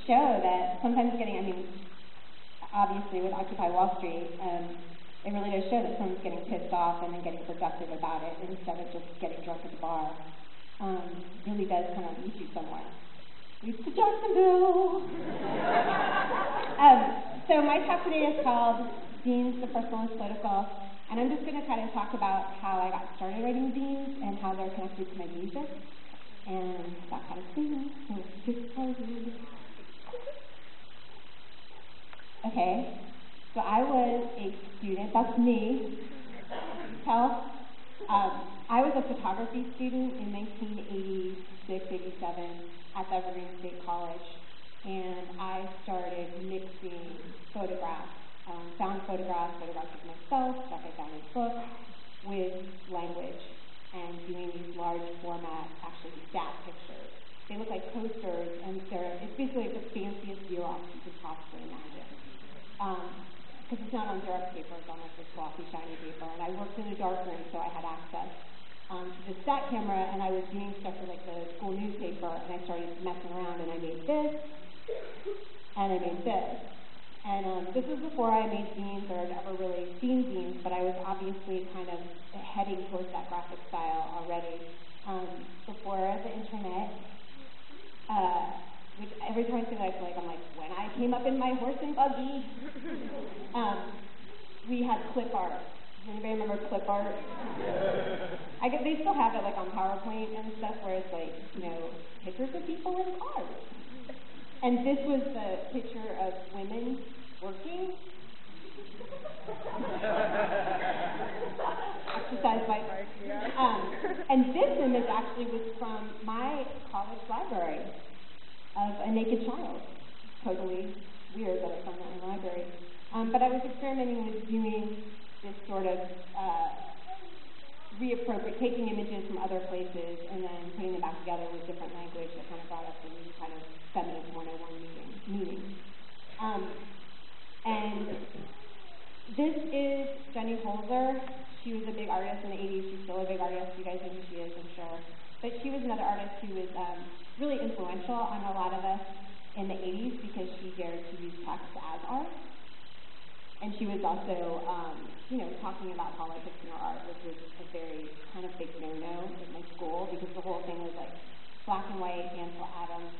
show that sometimes obviously with Occupy Wall Street, it really does show that someone's getting pissed off and then getting productive about it instead of just getting drunk at the bar. Really does kind of lead you somewhere. Leads to Jacksonville. So my talk today is called Zines, the Personal is Political, and I'm just going to kind of talk about how I got started writing zines and how they're connected to my music and that kind of thing. So let's get started. Okay, so I was a student, that's me, I was a photography student in 1986, 87 at the Evergreen State College, and I started mixing photographs, found photographs of myself, stuff I found in books, with language, and doing these large format, actually stat pictures. They look like posters, and it's basically like the fanciest Xerox you could possibly imagine. Because it's not on Xerox paper, it's on like this glossy, shiny paper, and I worked in a dark room, so I had access to the stat camera, and I was doing stuff for like the school newspaper, and I started messing around, and I made this, and I made this. And this was before I made zines or had ever really seen zines, but I was obviously kind of heading towards that graphic style already. Before the internet, which every time I say that I feel like I'm like, when I came up in my horse and buggy, we had clip art. Does anybody remember clip art? They still have it like on PowerPoint and stuff where it's like, pictures of people in cars. And this was the picture of women working. Exercise bike. And this image actually was from my college library of a naked child. Totally weird that I found that in the library. But I was experimenting with doing this sort of taking images from other places and then putting them back together with different language that kind of brought up some kind of feminist 101 meaning. And this is Jenny Holzer. She was a big artist in the 80s. She's still a big artist. You guys know who she is, I'm sure. But she was another artist who was really influential on a lot of us in the 80s because she dared to use text as art. And she was also, talking about politics in her art, which was a very kind of big no-no in my school because the whole thing was like black and white, Ansel Adams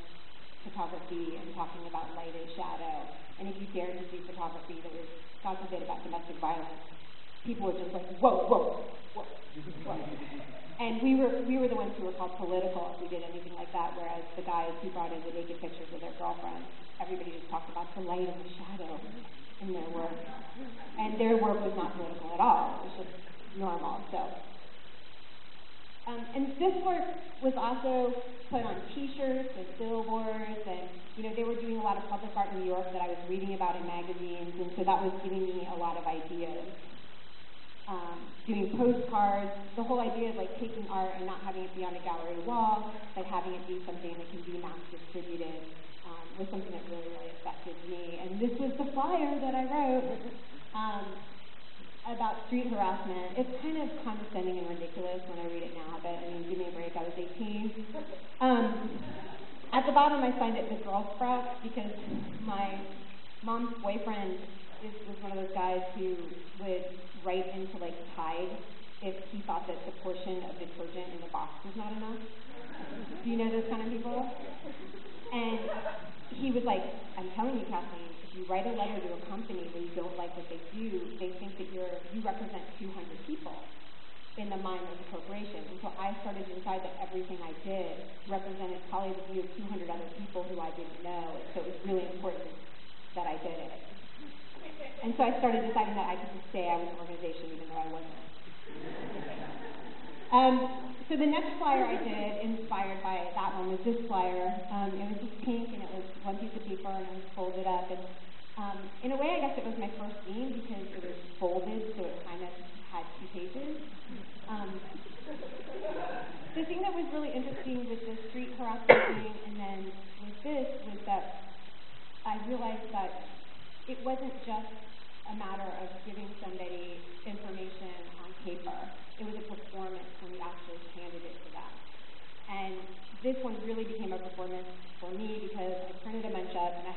photography and talking about light and shadow. And if you dared to do photography that was, God forbid, about domestic violence, people were just like, whoa, whoa, whoa, whoa. And we were the ones who were called political if we did anything like that, whereas the guys who brought in the naked pictures of their girlfriends, everybody just talked about the light and the shadow in their work. And their work was not political at all. It was just normal. So, and this work was also put on T-shirts and billboards, and they were doing a lot of public art in New York that I was reading about in magazines, and so that was giving me a lot of ideas. Doing postcards, the whole idea of like taking art and not having it be on a gallery wall, but having it be something that can be mass distributed, was something that really, really affected me. And this was the flyer that I wrote about street harassment. It's kind of condescending and ridiculous when I read it now, but give me a break, I was 18. At the bottom I signed it the Girl Sprout because my mom's boyfriend was one of those guys who would write into like Tide if he thought that the portion of detergent in the box was not enough. Do you know those kind of people? And he was like, I'm telling you, Kathleen, if you write a letter to a company when you don't like what they do, they think that you represent 200 people in the mind of the corporation. And so I started to decide that everything I did represented probably the view of 200 other people who I didn't know. And so it was really important that I did it. And so I started deciding that I could just say I was an organization even though I wasn't. So the next flyer I did, inspired by that one, was this flyer. It was just pink, and it was one piece of paper, and it was folded up. And in a way, I guess it was my first zine because it was folded, so it kind of had 2 pages. The thing that was really interesting with the street harassment thing and then with this was that I realized that it wasn't just a matter of giving somebody information on paper. It was a performance when you actually handed it to them. And this one really became a performance for me because I printed a bunch up and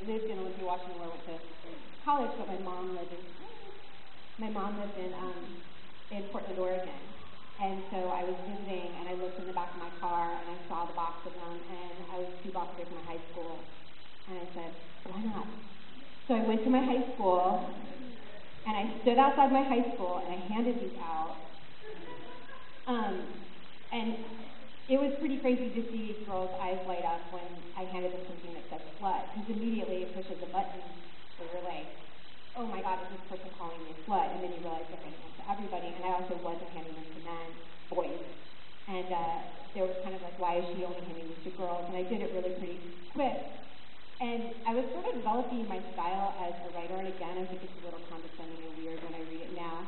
lived in Olympia, Washington, where I went to college, but my mom lived in Portland, Oregon. And so I was visiting, and I looked in the back of my car, and I saw the box of them, and I was 2 blocks away from my high school. And I said, why not? So I went to my high school, and I stood outside my high school, and I handed these out. And it was pretty crazy to see girls' eyes light up when I handed them something that said slut, because immediately it pushes a button where you're like, oh my God, is this person calling me a slut? And then you realize they're handing them to everybody, and I also wasn't handing them to men, boys. And there was kind of like, why is she only handing these to girls? And I did it really pretty quick. And I was sort of developing my style as a writer, and again, I think it's a little condescending and weird when I read it now,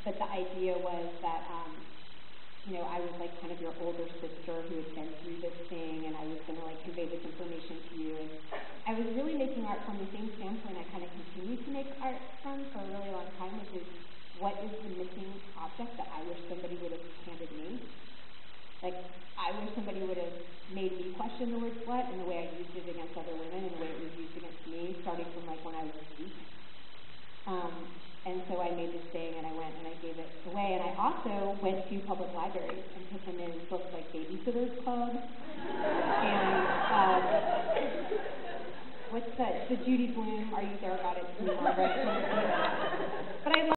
but the idea was that, I was like kind of your older sister who had been through this thing, and I was going to like convey this information to you. And I was really making art from the same standpoint I kind of continued to make art from for a really long time, which is what is the missing object that I wish somebody would have handed me? Like, I wish somebody would have made me question the word slut and the way I used it against other women and the way it was used against me, starting from like when I was 8. And so I made this thing, and I went and I gave it away. And I also went to public libraries and put them in books like Babysitter's Club and what's the Judy Blume, Are You There,